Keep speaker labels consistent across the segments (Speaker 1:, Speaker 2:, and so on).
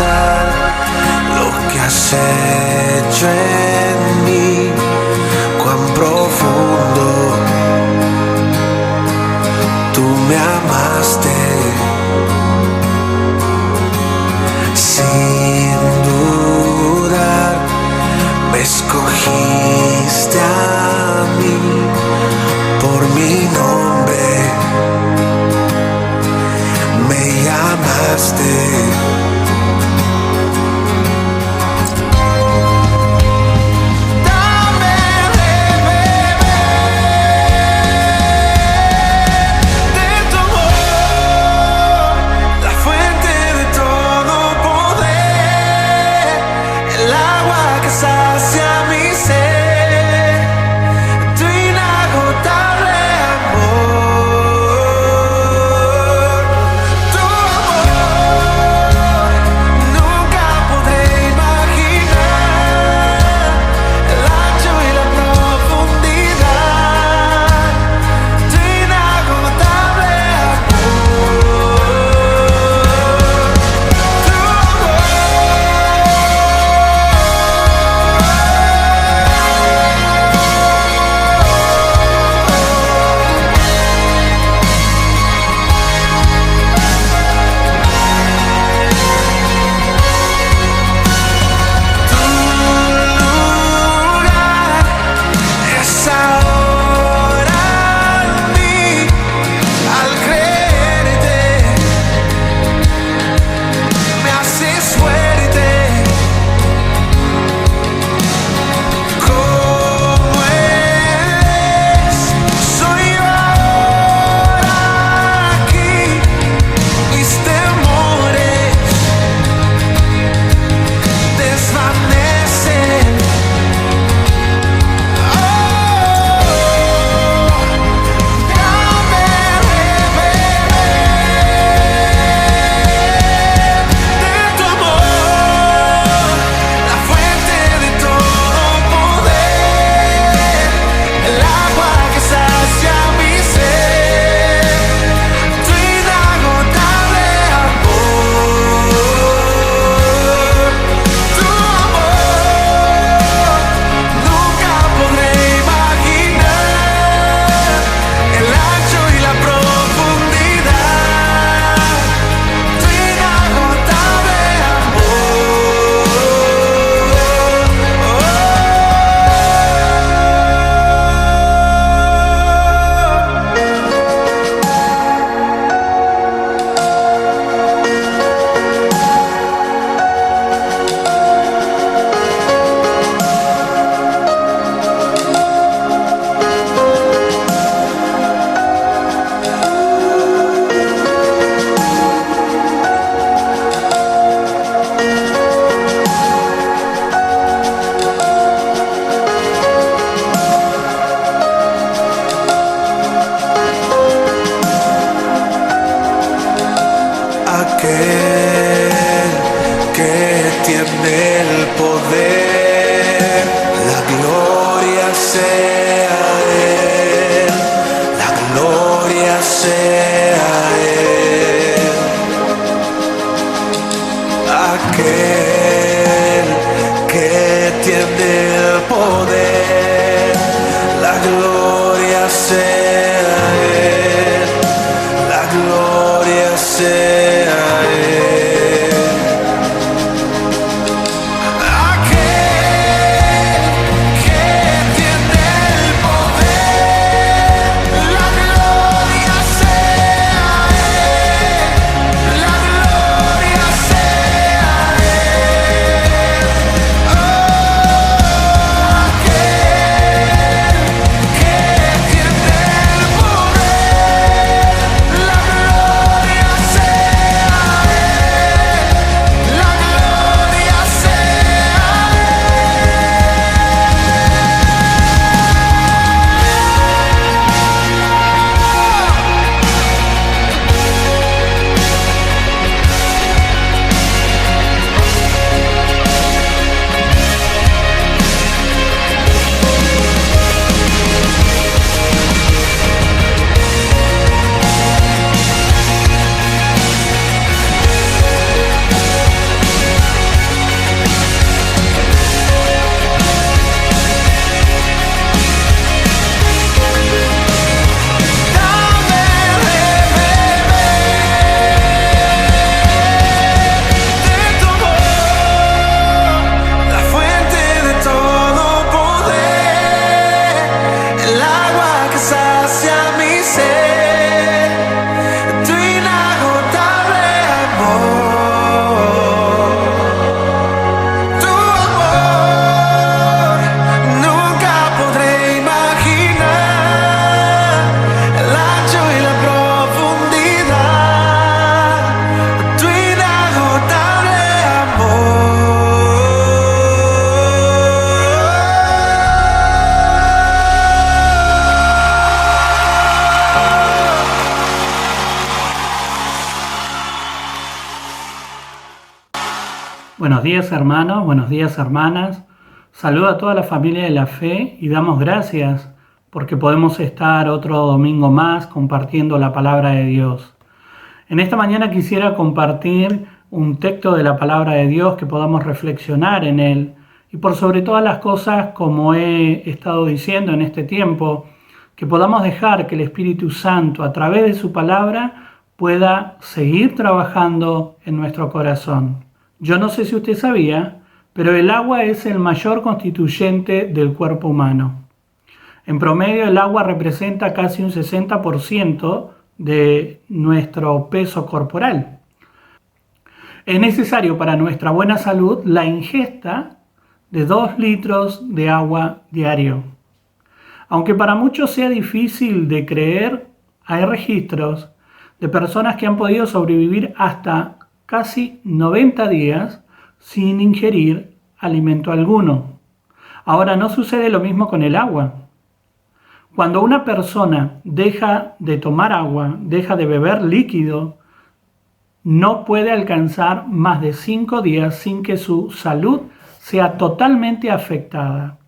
Speaker 1: pensar lo que has hecho en mí, cuán profundo tú me amaste. Sin dudar me escogiste a mí por mi nombre, me llamaste. Que tiene el poder, la gloria sea Él, la gloria sea Él. Aquel que tiene el poder, la gloria sea Él, la gloria sea Él.
Speaker 2: Yeah.
Speaker 1: sed, tu inagotable amor, tu amor. Nunca podré imaginar el ancho y la profundidad, tu inagotable
Speaker 2: Buenos días hermanos, buenos días hermanas. Saludo a toda la familia de la fe y damos gracias porque podemos estar otro domingo más compartiendo la palabra de Dios. En esta mañana quisiera compartir un texto de la palabra de Dios que podamos reflexionar en él y por sobre todas las cosas, como he estado diciendo en este tiempo, que podamos dejar que el Espíritu Santo a través de su palabra pueda seguir trabajando en nuestro corazón. Yo no sé si usted sabía, pero el agua es el mayor constituyente del cuerpo humano. En promedio, el agua representa casi un 60% de nuestro peso corporal. Es necesario para nuestra buena salud la ingesta de 2 litros de agua diario. Aunque para muchos sea difícil de creer, hay registros de personas que han podido sobrevivir hasta casi 90 días sin ingerir alimento alguno. Ahora, no sucede lo mismo con el agua. Cuando una persona deja de tomar agua, deja de beber líquido, no puede alcanzar más de 5 días sin que su salud sea totalmente afectada.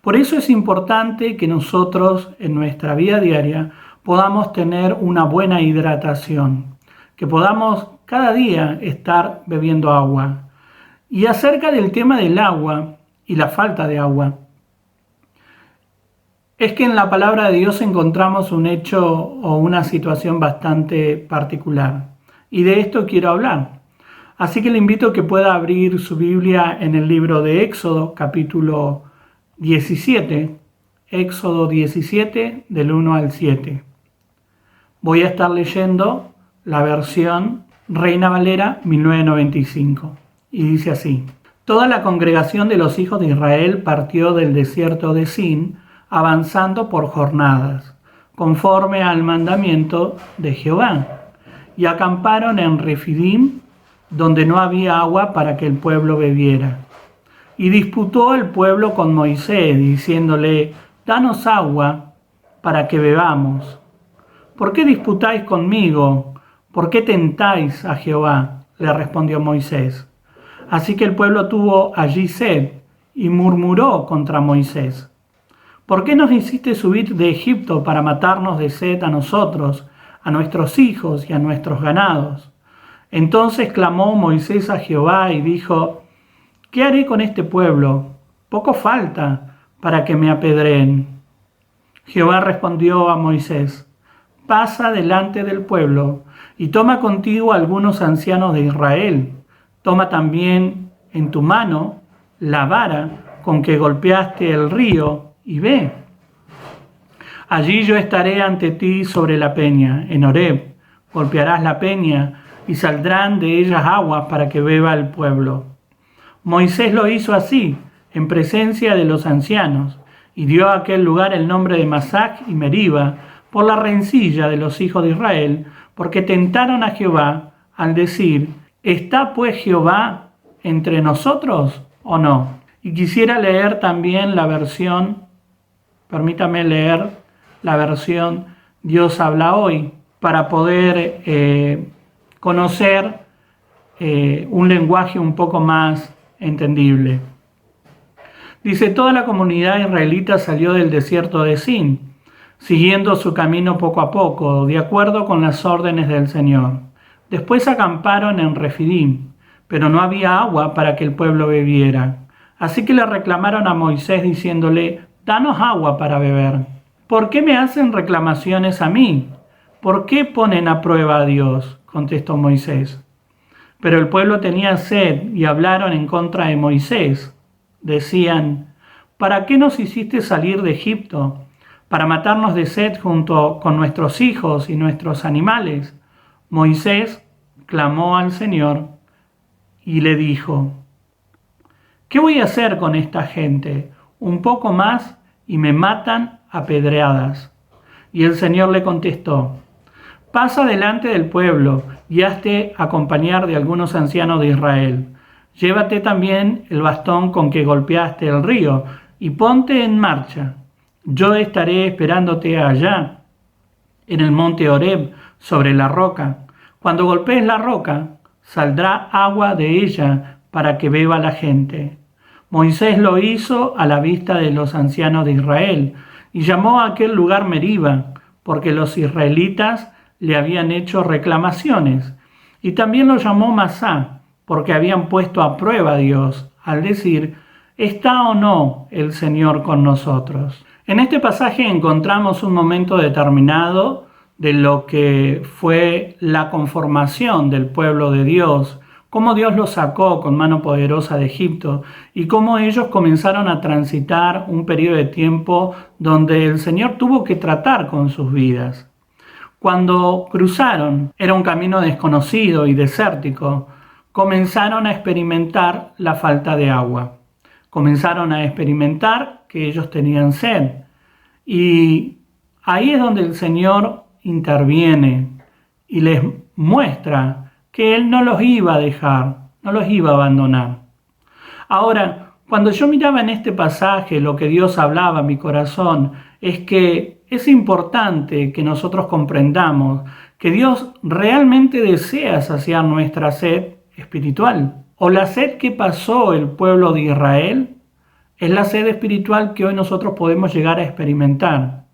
Speaker 2: Por eso es importante que nosotros en nuestra vida diaria podamos tener una buena hidratación, que podamos cada día estar bebiendo agua. Y acerca del tema del agua y la falta de agua, es que en la palabra de Dios encontramos un hecho o una situación bastante particular. Y de esto quiero hablar. Así que le invito a que pueda abrir su Biblia en el libro de Éxodo, capítulo 17. Éxodo 17, del 1 al 7. Voy a estar leyendo la versión Reina Valera 1995. Y dice así: Toda la congregación de los hijos de Israel partió del desierto de Sin, avanzando por jornadas, conforme al mandamiento de Jehová, y acamparon en Refidim, donde no había agua para que el pueblo bebiera. Y disputó el pueblo con Moisés, diciéndole: Danos agua para que bebamos. ¿Por qué disputáis conmigo? ¿Por qué tentáis a Jehová?, le respondió Moisés. Así que el pueblo tuvo allí sed y murmuró contra Moisés. ¿Por qué nos hiciste subir de Egipto para matarnos de sed a nosotros, a nuestros hijos y a nuestros ganados? Entonces clamó Moisés a Jehová y dijo: ¿Qué haré con este pueblo? Poco falta para que me apedreen. Jehová respondió a Moisés: Pasa delante del pueblo y toma contigo algunos ancianos de Israel. Toma también en tu mano la vara con que golpeaste el río y ve. Allí yo estaré ante ti sobre la peña, en Horeb. Golpearás la peña y saldrán de ellas aguas para que beba el pueblo. Moisés lo hizo así, en presencia de los ancianos, y dio a aquel lugar el nombre de Masac y Meriba, por la rencilla de los hijos de Israel, porque tentaron a Jehová al decir: ¿está pues Jehová entre nosotros o no? Y quisiera leer también la versión, permítame leer la versión Dios habla hoy, para poder conocer un lenguaje un poco más entendible. Dice: toda la comunidad israelita salió del desierto de Sin, siguiendo su camino poco a poco, de acuerdo con las órdenes del Señor. Después acamparon en Refidim, pero no había agua para que el pueblo bebiera. Así que le reclamaron a Moisés diciéndole: danos agua para beber. ¿Por qué me hacen reclamaciones a mí? ¿Por qué ponen a prueba a Dios?, contestó Moisés. Pero el pueblo tenía sed y hablaron en contra de Moisés. Decían: ¿para qué nos hiciste salir de Egipto? para matarnos de sed junto con nuestros hijos y nuestros animales. Moisés clamó al Señor y le dijo: ¿qué voy a hacer con esta gente? Un poco más y me matan a pedradas. Y el Señor le contestó: pasa delante del pueblo y hazte acompañar de algunos ancianos de Israel. Llévate también el bastón con que golpeaste el río y ponte en marcha. Yo estaré esperándote allá, en el monte Horeb, sobre la roca. Cuando golpees la roca, saldrá agua de ella para que beba la gente. Moisés lo hizo a la vista de los ancianos de Israel y llamó a aquel lugar Meriba, porque los israelitas le habían hecho reclamaciones. Y también lo llamó Masá, porque habían puesto a prueba a Dios, al decir: ¿está o no el Señor con nosotros? En este pasaje encontramos un momento determinado de lo que fue la conformación del pueblo de Dios, cómo Dios los sacó con mano poderosa de Egipto y cómo ellos comenzaron a transitar un periodo de tiempo donde el Señor tuvo que tratar con sus vidas. Cuando cruzaron, era un camino desconocido y desértico, comenzaron a experimentar la falta de agua. Comenzaron a experimentar que ellos tenían sed. Y ahí es donde el Señor interviene y les muestra que Él no los iba a dejar, no los iba a abandonar. Ahora, cuando yo miraba en este pasaje lo que Dios hablaba a mi corazón, es que es importante que nosotros comprendamos que Dios realmente desea saciar nuestra sed espiritual. O la sed que pasó el pueblo de Israel es la sed espiritual que hoy nosotros podemos llegar a experimentar.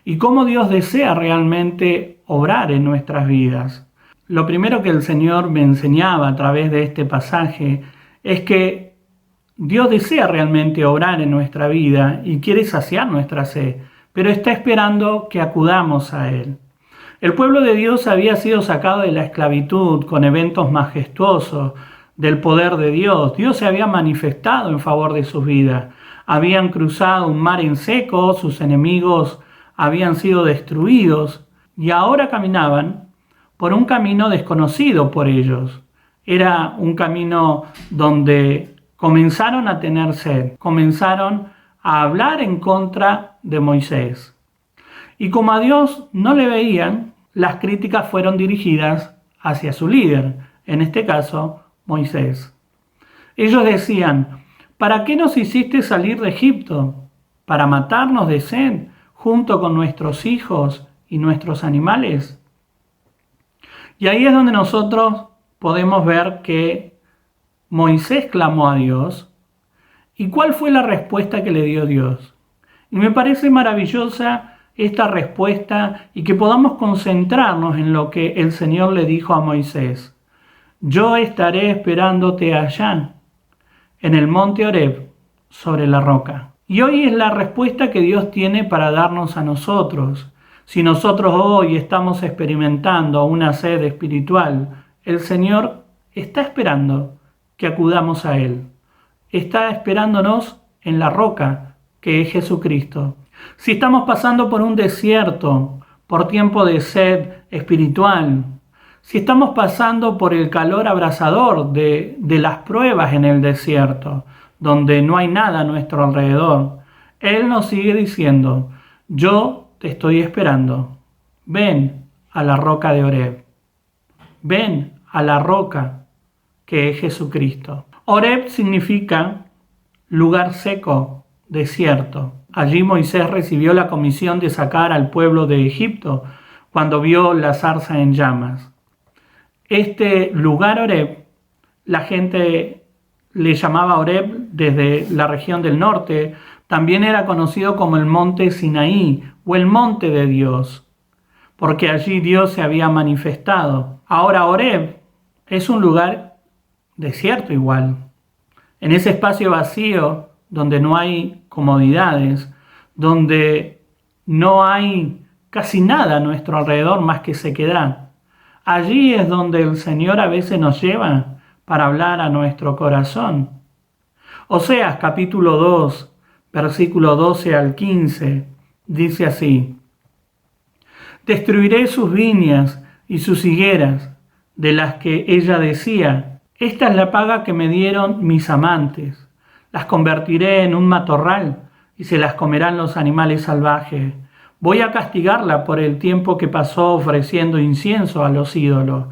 Speaker 2: Y cómo Dios desea realmente obrar en nuestras vidas. Lo primero que el Señor me enseñaba a través de este pasaje es que Dios desea realmente obrar en nuestra vida y quiere saciar nuestra sed, pero está esperando que acudamos a Él. El pueblo de Dios había sido sacado de la esclavitud con eventos majestuosos del poder de Dios. Dios se había manifestado en favor de sus vidas. Habían cruzado un mar en seco, sus enemigos habían sido destruidos y ahora caminaban por un camino desconocido por ellos. Era un camino donde comenzaron a tener sed, comenzaron a hablar en contra de Moisés. Y como a Dios no le veían, las críticas fueron dirigidas hacia su líder, en este caso, Moisés. Ellos decían: ¿para qué nos hiciste salir de Egipto? ¿Para matarnos de sed junto con nuestros hijos y nuestros animales? Y ahí es donde nosotros podemos ver que Moisés clamó a Dios. ¿Y cuál fue la respuesta que le dio Dios? Y me parece maravillosa esta respuesta y que podamos concentrarnos en lo que el Señor le dijo a Moisés. Yo estaré esperándote allá, en el monte Horeb, sobre la roca. Y hoy es la respuesta que Dios tiene para darnos a nosotros. Si nosotros hoy estamos experimentando una sed espiritual, el Señor está esperando que acudamos a Él. Está esperándonos en la roca, que es Jesucristo. Si estamos pasando por un desierto, por tiempo de sed espiritual, si estamos pasando por el calor abrasador de las pruebas en el desierto, donde no hay nada a nuestro alrededor, Él nos sigue diciendo: yo te estoy esperando. Ven a la roca de Horeb. Ven a la roca que es Jesucristo. Horeb significa lugar seco, desierto. Allí Moisés recibió la comisión de sacar al pueblo de Egipto cuando vio la zarza en llamas. Este lugar Horeb, la gente le llamaba Horeb desde la región del norte, también era conocido como el monte Sinaí o el monte de Dios, porque allí Dios se había manifestado. Ahora Horeb es un lugar desierto igual. En ese espacio vacío donde no hay comodidades, donde no hay casi nada a nuestro alrededor más que sequedad. Allí es donde el Señor a veces nos lleva para hablar a nuestro corazón. Oseas capítulo 2, versículo 12 al 15, dice así: destruiré sus viñas y sus higueras, de las que ella decía, esta es la paga que me dieron mis amantes. Las convertiré en un matorral y se las comerán los animales salvajes. Voy a castigarla por el tiempo que pasó ofreciendo incienso a los ídolos,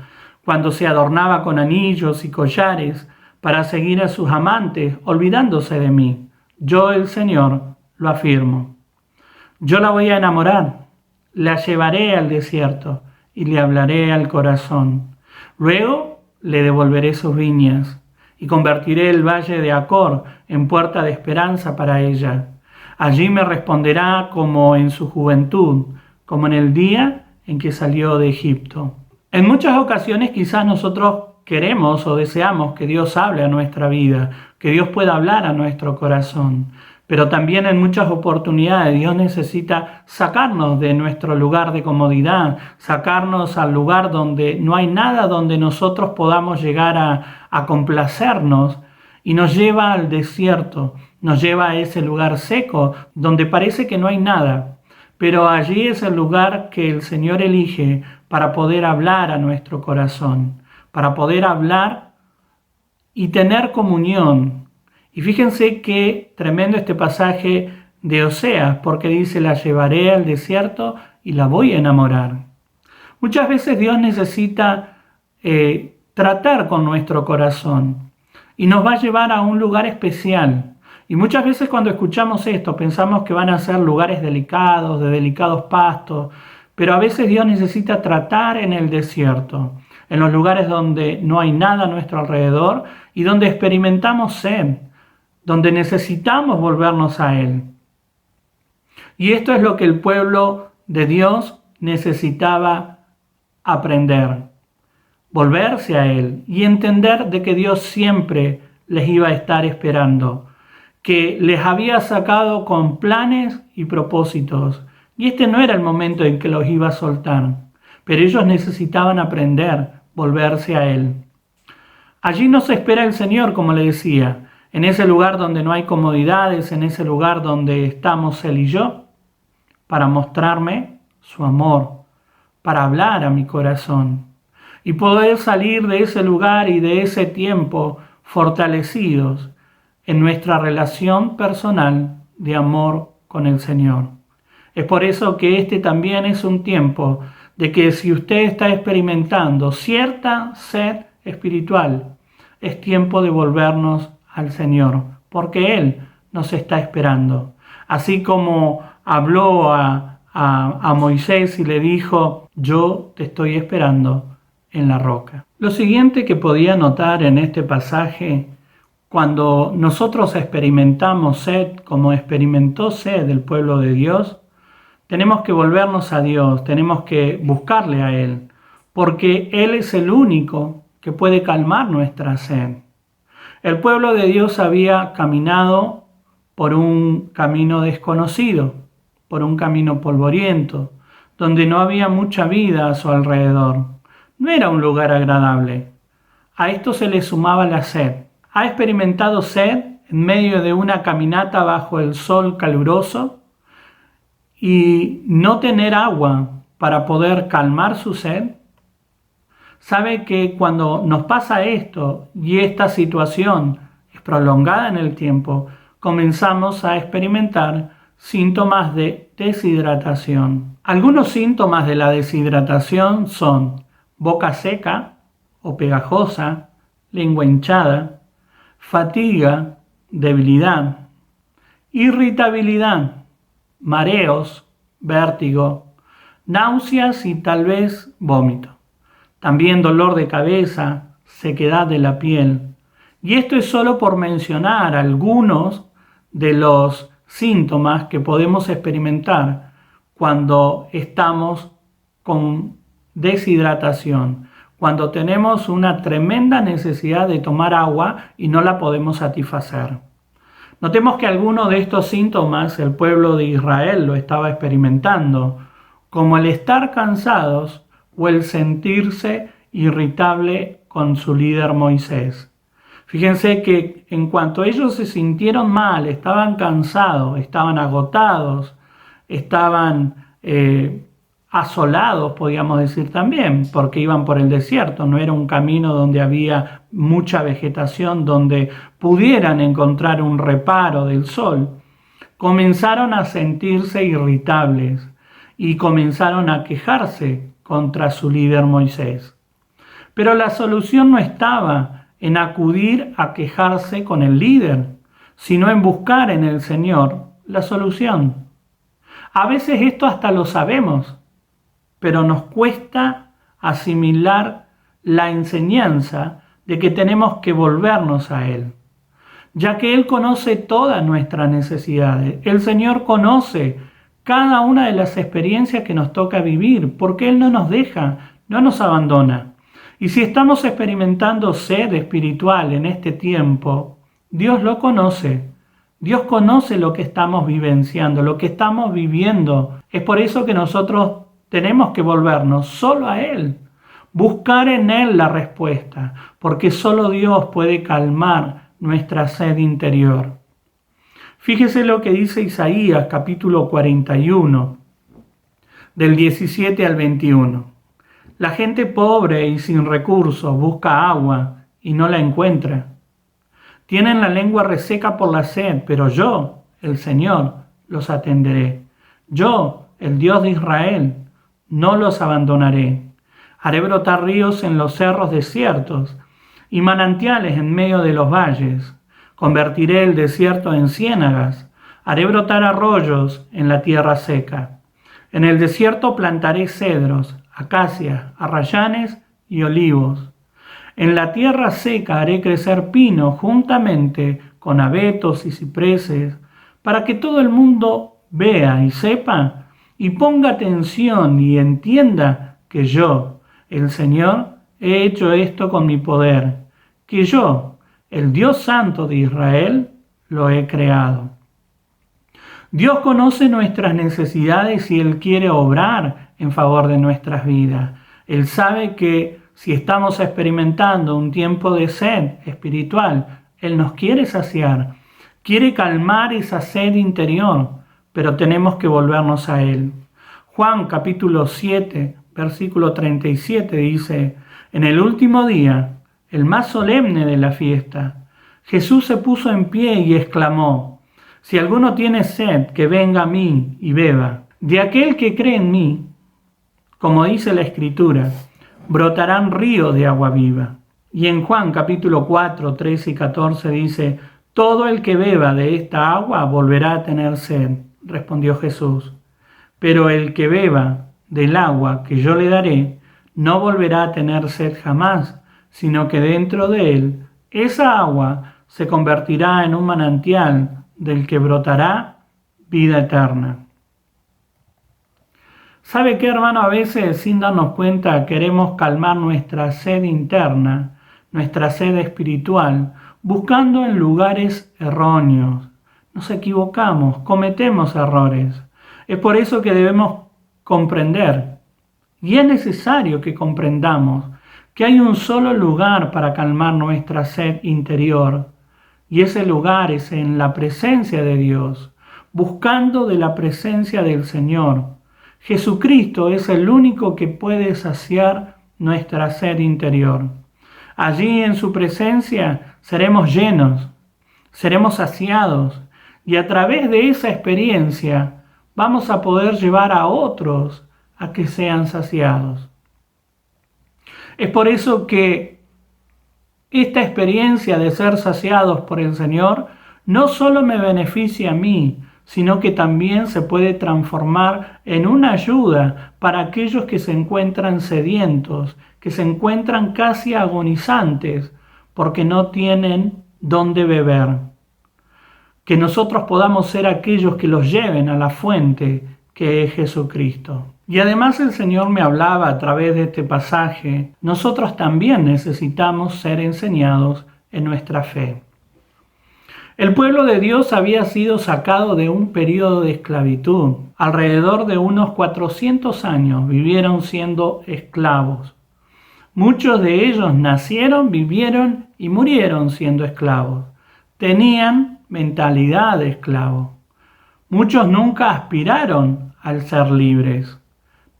Speaker 2: cuando se adornaba con anillos y collares para seguir a sus amantes, olvidándose de mí. Yo, el Señor, lo afirmo. Yo la voy a enamorar, la llevaré al desierto y le hablaré al corazón. Luego le devolveré sus viñas y convertiré el valle de Acor en puerta de esperanza para ella. Allí me responderá como en su juventud, como en el día en que salió de Egipto. En muchas ocasiones quizás nosotros queremos o deseamos que Dios hable a nuestra vida, que Dios pueda hablar a nuestro corazón. Pero también en muchas oportunidades Dios necesita sacarnos de nuestro lugar de comodidad, sacarnos al lugar donde no hay nada donde nosotros podamos llegar a complacernos, y nos lleva al desierto, nos lleva a ese lugar seco donde parece que no hay nada. Pero allí es el lugar que el Señor elige para poder hablar a nuestro corazón, para poder hablar y tener comunión. Y fíjense qué tremendo este pasaje de Oseas, porque dice: la llevaré al desierto y la voy a enamorar. Muchas veces Dios necesita tratar con nuestro corazón y nos va a llevar a un lugar especial. Y muchas veces cuando escuchamos esto pensamos que van a ser lugares delicados, de delicados pastos, pero a veces Dios necesita tratar en el desierto, en los lugares donde no hay nada a nuestro alrededor y donde experimentamos sed, donde necesitamos volvernos a Él. Y esto es lo que el pueblo de Dios necesitaba aprender: volverse a Él y entender de que Dios siempre les iba a estar esperando, que les había sacado con planes y propósitos, y este no era el momento en que los iba a soltar, pero ellos necesitaban aprender, volverse a Él. Allí nos espera el Señor, como le decía, en ese lugar donde no hay comodidades, en ese lugar donde estamos Él y yo, para mostrarme su amor, para hablar a mi corazón y poder salir de ese lugar y de ese tiempo fortalecidos en nuestra relación personal de amor con el Señor. Es por eso que este también es un tiempo de que si usted está experimentando cierta sed espiritual, es tiempo de volvernos al Señor, porque Él nos está esperando. Así como habló a Moisés y le dijo: yo te estoy esperando en la roca. Lo siguiente que podía notar en este pasaje: cuando nosotros experimentamos sed, como experimentó sed el pueblo de Dios, tenemos que volvernos a Dios, tenemos que buscarle a Él, porque Él es el único que puede calmar nuestra sed. El pueblo de Dios había caminado por un camino desconocido, por un camino polvoriento, donde no había mucha vida a su alrededor. No era un lugar agradable. A esto se le sumaba la sed. ¿Ha experimentado sed en medio de una caminata bajo el sol caluroso y no tener agua para poder calmar su sed? Sabe que cuando nos pasa esto y esta situación es prolongada en el tiempo, comenzamos a experimentar síntomas de deshidratación. Algunos síntomas de la deshidratación son boca seca o pegajosa, lengua hinchada, fatiga, debilidad, irritabilidad, mareos, vértigo, náuseas y tal vez vómito. También dolor de cabeza, sequedad de la piel. Y esto es solo por mencionar algunos de los síntomas que podemos experimentar cuando estamos con deshidratación, cuando tenemos una tremenda necesidad de tomar agua y no la podemos satisfacer. Notemos que algunos de estos síntomas el pueblo de Israel lo estaba experimentando, como el estar cansados o el sentirse irritable con su líder Moisés. Fíjense que en cuanto ellos se sintieron mal, estaban cansados, estaban agotados, estaban asolados, podríamos decir también, porque iban por el desierto, no era un camino donde había mucha vegetación, donde pudieran encontrar un reparo del sol. Comenzaron a sentirse irritables y comenzaron a quejarse contra su líder Moisés. Pero la solución no estaba en acudir a quejarse con el líder, sino en buscar en el Señor la solución. A veces esto hasta lo sabemos, pero nos cuesta asimilar la enseñanza de que tenemos que volvernos a Él, ya que Él conoce todas nuestras necesidades. El Señor conoce cada una de las experiencias que nos toca vivir, porque Él no nos deja, no nos abandona. Y si estamos experimentando sed espiritual en este tiempo, Dios lo conoce. Dios conoce lo que estamos vivenciando, lo que estamos viviendo. Es por eso que nosotros tenemos que volvernos solo a Él, buscar en Él la respuesta, porque solo Dios puede calmar nuestra sed interior. Fíjese lo que dice Isaías capítulo 41, del 17 al 21. La gente pobre y sin recursos busca agua y no la encuentra. Tienen la lengua reseca por la sed, pero yo, el Señor, los atenderé. Yo, el Dios de Israel, no los abandonaré. Haré brotar ríos en los cerros desiertos y manantiales en medio de los valles. Convertiré el desierto en ciénagas. Haré brotar arroyos en la tierra seca. En el desierto plantaré cedros, acacias, arrayanes y olivos. En la tierra seca haré crecer pino juntamente con abetos y cipreses, para que todo el mundo vea y sepa y ponga atención y entienda que yo, el Señor, he hecho esto con mi poder, que yo, el Dios Santo de Israel, lo he creado. Dios conoce nuestras necesidades y Él quiere obrar en favor de nuestras vidas. Él sabe que si estamos experimentando un tiempo de sed espiritual, Él nos quiere saciar, quiere calmar esa sed interior, pero tenemos que volvernos a Él. Juan capítulo 7, versículo 37 dice: en el último día, el más solemne de la fiesta, Jesús se puso en pie y exclamó: si alguno tiene sed, que venga a mí y beba. De aquel que cree en mí, como dice la Escritura, brotarán ríos de agua viva. Y en Juan capítulo 4, 13 y 14 dice: todo el que beba de esta agua volverá a tener sed, respondió Jesús. Pero el que beba del agua que yo le daré, no volverá a tener sed jamás, sino que dentro de él, esa agua se convertirá en un manantial del que brotará vida eterna. ¿Sabe qué, hermano? A veces, sin darnos cuenta, queremos calmar nuestra sed interna, nuestra sed espiritual, buscando en lugares erróneos. Nos equivocamos, cometemos errores. Es por eso que debemos comprender, y es necesario que comprendamos, que hay un solo lugar para calmar nuestra sed interior, y ese lugar es en la presencia de Dios, buscando de la presencia del Señor. Jesucristo es el único que puede saciar nuestra sed interior. Allí en su presencia seremos llenos, seremos saciados, y a través de esa experiencia vamos a poder llevar a otros a que sean saciados. Es por eso que esta experiencia de ser saciados por el Señor no solo me beneficia a mí, sino que también se puede transformar en una ayuda para aquellos que se encuentran sedientos, que se encuentran casi agonizantes porque no tienen dónde beber. Que nosotros podamos ser aquellos que los lleven a la fuente que es Jesucristo. Y además el Señor me hablaba a través de este pasaje, nosotros también necesitamos ser enseñados en nuestra fe. El pueblo de Dios había sido sacado de un periodo de esclavitud. Alrededor de unos 400 años vivieron siendo esclavos. Muchos de ellos nacieron, vivieron y murieron siendo esclavos. Tenían mentalidad de esclavo. Muchos nunca aspiraron al ser libres,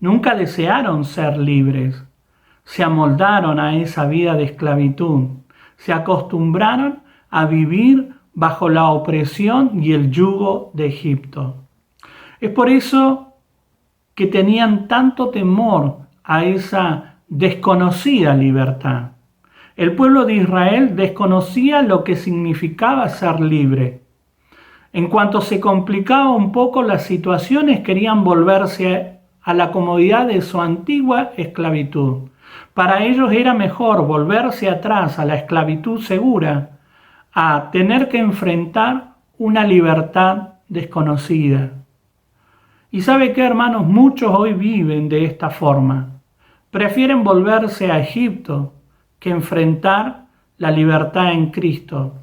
Speaker 2: nunca desearon ser libres. Se amoldaron a esa vida de esclavitud, se acostumbraron a vivir bajo la opresión y el yugo de Egipto. Es por eso que tenían tanto temor a esa desconocida libertad. El pueblo de Israel desconocía lo que significaba ser libre. En cuanto se complicaba un poco las situaciones, querían volverse a la comodidad de su antigua esclavitud. Para ellos era mejor volverse atrás a la esclavitud segura, a tener que enfrentar una libertad desconocida. Y sabe qué, hermanos, muchos hoy viven de esta forma. Prefieren volverse a Egipto que enfrentar la libertad en Cristo,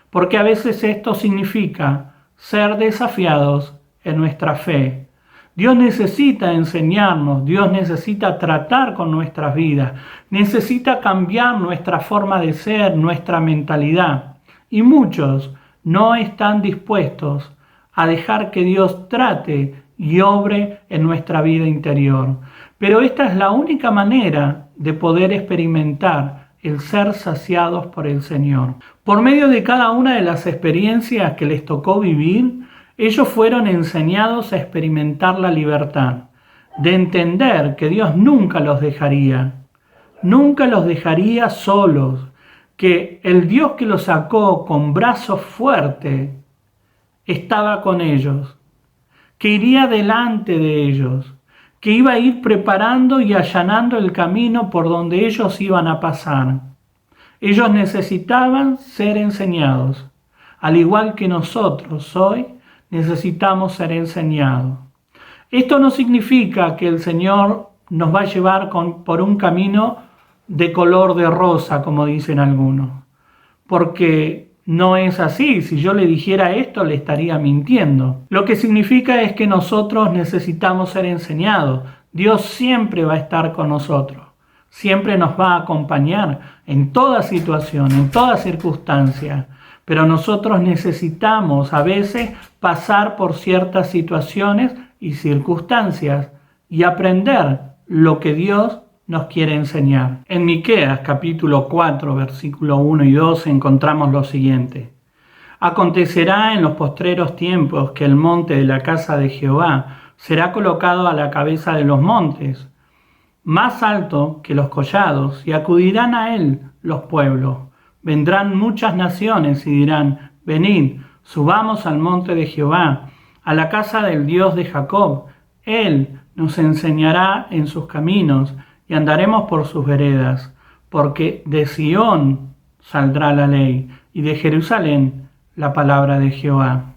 Speaker 2: porque a veces esto significa ser desafiados en nuestra fe. Dios necesita enseñarnos, Dios necesita tratar con nuestras vidas, necesita cambiar nuestra forma de ser, nuestra mentalidad. Y muchos no están dispuestos a dejar que Dios trate y obre en nuestra vida interior. Pero esta es la única manera de poder experimentar el ser saciados por el Señor. Por medio de cada una de las experiencias que les tocó vivir, ellos fueron enseñados a experimentar la libertad, de entender que Dios nunca los dejaría solos, que el Dios que los sacó con brazo fuerte estaba con ellos, que iría delante de ellos, que iba a ir preparando y allanando el camino por donde ellos iban a pasar. Ellos necesitaban ser enseñados, al igual que nosotros hoy necesitamos ser enseñados. Esto no significa que el Señor nos va a llevar por un camino de color de rosa, como dicen algunos, porque no es así. Si yo le dijera esto, le estaría mintiendo. Lo que significa es que nosotros necesitamos ser enseñados. Dios siempre va a estar con nosotros, siempre nos va a acompañar en toda situación, en toda circunstancia. Pero nosotros necesitamos a veces pasar por ciertas situaciones y circunstancias y aprender lo que Dios nos quiere enseñar. En Miqueas capítulo 4, versículo 1 y 2 encontramos lo siguiente. Acontecerá en los postreros tiempos que el monte de la casa de Jehová será colocado a la cabeza de los montes, más alto que los collados, y acudirán a él los pueblos. Vendrán muchas naciones y dirán, venid, subamos al monte de Jehová, a la casa del Dios de Jacob. Él nos enseñará en sus caminos y andaremos por sus veredas, porque de Sión saldrá la ley y de Jerusalén la palabra de Jehová.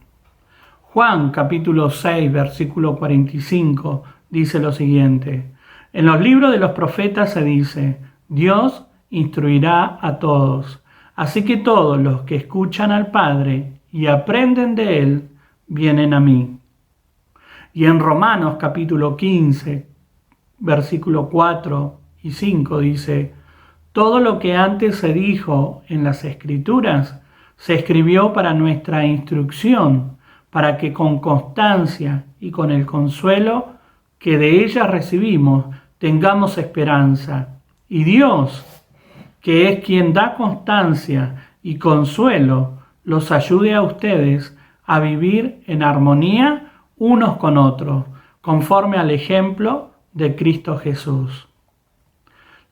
Speaker 2: Juan capítulo 6, versículo 45 dice lo siguiente. En los libros de los profetas se dice, Dios instruirá a todos. Así que todos los que escuchan al Padre y aprenden de Él, vienen a mí. Y en Romanos capítulo 15, versículo 4 y 5 dice, todo lo que antes se dijo en las Escrituras se escribió para nuestra instrucción, para que con constancia y con el consuelo que de ellas recibimos tengamos esperanza. Y Dios, que es quien da constancia y consuelo, los ayude a ustedes a vivir en armonía unos con otros, conforme al ejemplo de Cristo Jesús.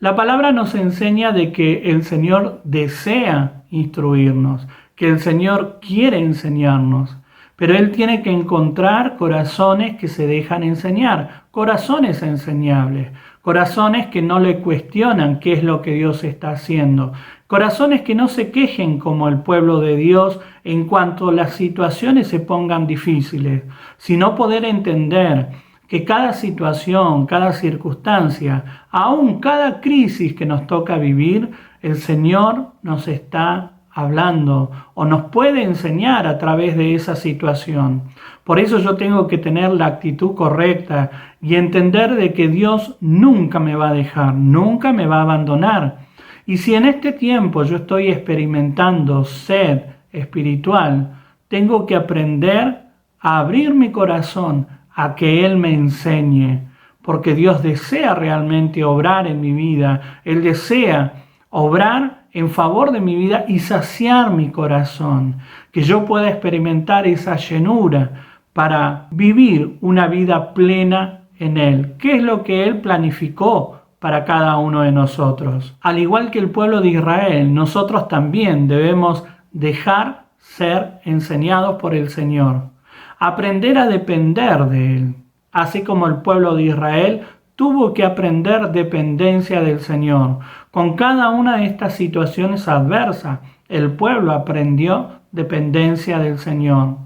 Speaker 2: La palabra nos enseña de que el Señor desea instruirnos, que el Señor quiere enseñarnos, pero Él tiene que encontrar corazones que se dejan enseñar, corazones enseñables, corazones que no le cuestionan qué es lo que Dios está haciendo, corazones que no se quejen como el pueblo de Dios en cuanto las situaciones se pongan difíciles, sino poder entender que cada situación, cada circunstancia, aún cada crisis que nos toca vivir, el Señor nos está hablando o nos puede enseñar a través de esa situación. Por eso yo tengo que tener la actitud correcta y entender de que Dios nunca me va a dejar, nunca me va a abandonar. Y si en este tiempo yo estoy experimentando sed espiritual, tengo que aprender a abrir mi corazón a que Él me enseñe, porque Dios desea realmente obrar en mi vida. Él desea obrar en favor de mi vida y saciar mi corazón, que yo pueda experimentar esa llenura para vivir una vida plena en Él. ¿Qué es lo que Él planificó para cada uno de nosotros? Al igual que el pueblo de Israel, nosotros también debemos dejar ser enseñados por el Señor, aprender a depender de Él, así como el pueblo de Israel tuvo que aprender dependencia del Señor. Con cada una de estas situaciones adversas, el pueblo aprendió dependencia del Señor.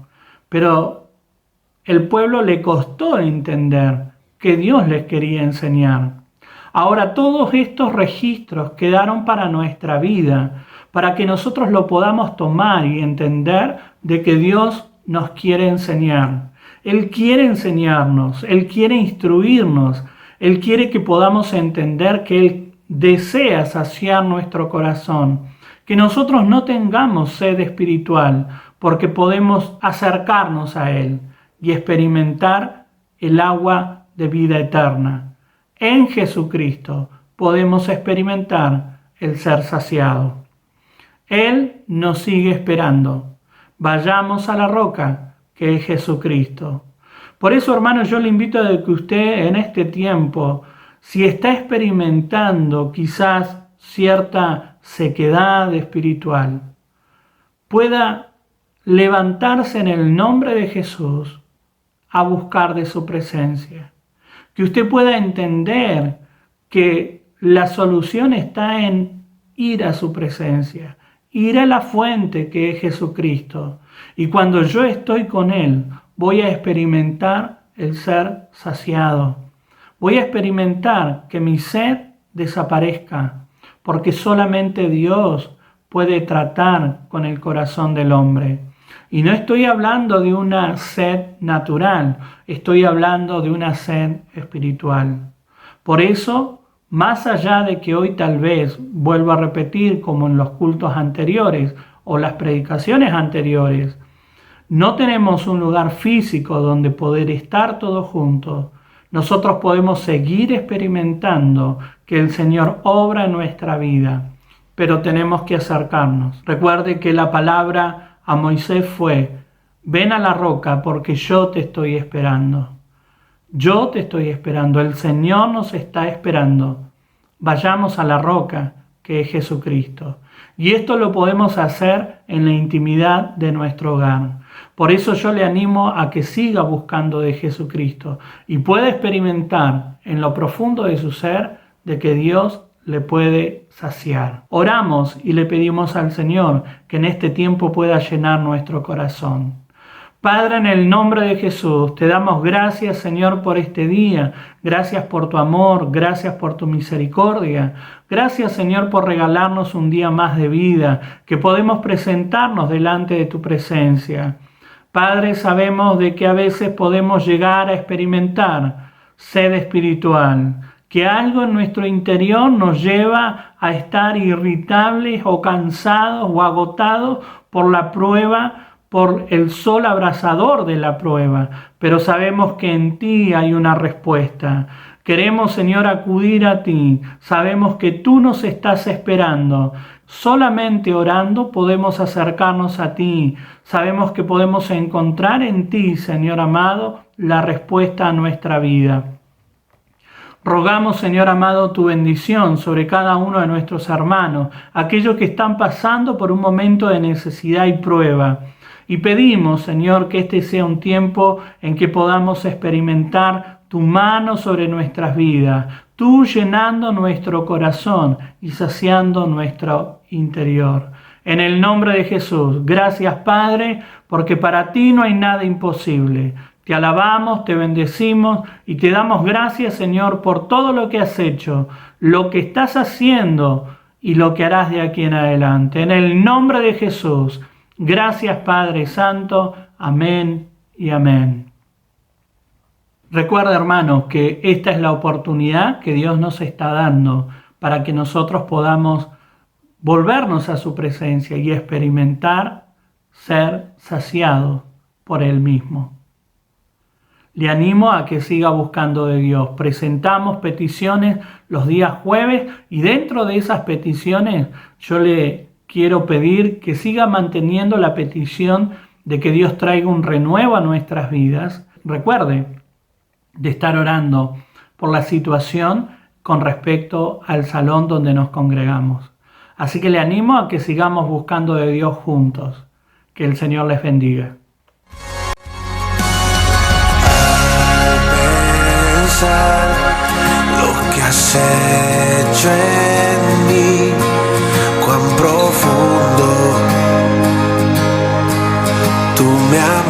Speaker 2: Pero el pueblo le costó entender que Dios les quería enseñar. Ahora todos estos registros quedaron para nuestra vida, para que nosotros lo podamos tomar y entender de que Dios nos quiere enseñar. Él quiere enseñarnos, Él quiere instruirnos, Él quiere que podamos entender que Él desea saciar nuestro corazón, que nosotros no tengamos sed espiritual, porque podemos acercarnos a Él y experimentar el agua de vida eterna. En Jesucristo podemos experimentar el ser saciado. Él nos sigue esperando. Vayamos a la roca, que es Jesucristo. Por eso, hermanos, yo le invito a que usted en este tiempo, si está experimentando quizás cierta sequedad espiritual, pueda levantarse en el nombre de Jesús a buscar de su presencia. Que usted pueda entender que la solución está en ir a su presencia, ir a la fuente que es Jesucristo. Y cuando yo estoy con Él, voy a experimentar el ser saciado. Voy a experimentar que mi sed desaparezca, porque solamente Dios puede tratar con el corazón del hombre. Y no estoy hablando de una sed natural, estoy hablando de una sed espiritual. Por eso, más allá de que hoy tal vez, vuelvo a repetir como en los cultos anteriores o las predicaciones anteriores, no tenemos un lugar físico donde poder estar todos juntos, nosotros podemos seguir experimentando que el Señor obra en nuestra vida, pero tenemos que acercarnos. Recuerde que la palabra a Moisés fue: ven a la roca porque yo te estoy esperando. Yo te estoy esperando, el Señor nos está esperando. Vayamos a la roca que es Jesucristo. Y esto lo podemos hacer en la intimidad de nuestro hogar. Por eso yo le animo a que siga buscando de Jesucristo y pueda experimentar en lo profundo de su ser de que Dios le puede saciar. Oramos y le pedimos al Señor que en este tiempo pueda llenar nuestro corazón. Padre, en el nombre de Jesús, te damos gracias, Señor, por este día. Gracias por tu amor, gracias por tu misericordia. Gracias, Señor, por regalarnos un día más de vida, que podemos presentarnos delante de tu presencia. Padre, sabemos de que a veces podemos llegar a experimentar sed espiritual, que algo en nuestro interior nos lleva a estar irritables o cansados o agotados por la prueba, por el sol abrasador de la prueba, pero sabemos que en ti hay una respuesta. Queremos, Señor, acudir a ti. Sabemos que tú nos estás esperando. Solamente orando podemos acercarnos a ti. Sabemos que podemos encontrar en ti, Señor amado, la respuesta a nuestra vida. Rogamos, Señor amado, tu bendición sobre cada uno de nuestros hermanos, aquellos que están pasando por un momento de necesidad y prueba. Y pedimos, Señor, que este sea un tiempo en que podamos experimentar tu mano sobre nuestras vidas, tú llenando nuestro corazón y saciando nuestro interior. En el nombre de Jesús, gracias, Padre, porque para ti no hay nada imposible. Te alabamos, te bendecimos y te damos gracias, Señor, por todo lo que has hecho, lo que estás haciendo y lo que harás de aquí en adelante. En el nombre de Jesús, gracias, Padre Santo. Amén y amén. Recuerda, hermano, que esta es la oportunidad que Dios nos está dando para que nosotros podamos volvernos a su presencia y experimentar ser saciados por Él mismo. Le animo a que siga buscando de Dios. Presentamos peticiones los días jueves y dentro de esas peticiones yo le quiero pedir que siga manteniendo la petición de que Dios traiga un renuevo a nuestras vidas. Recuerde de estar orando por la situación con respecto al salón donde nos congregamos. Así que le animo a que sigamos buscando de Dios juntos. Que el Señor les bendiga.
Speaker 1: Pensar lo que has hecho en mí, cuán profundo tú me has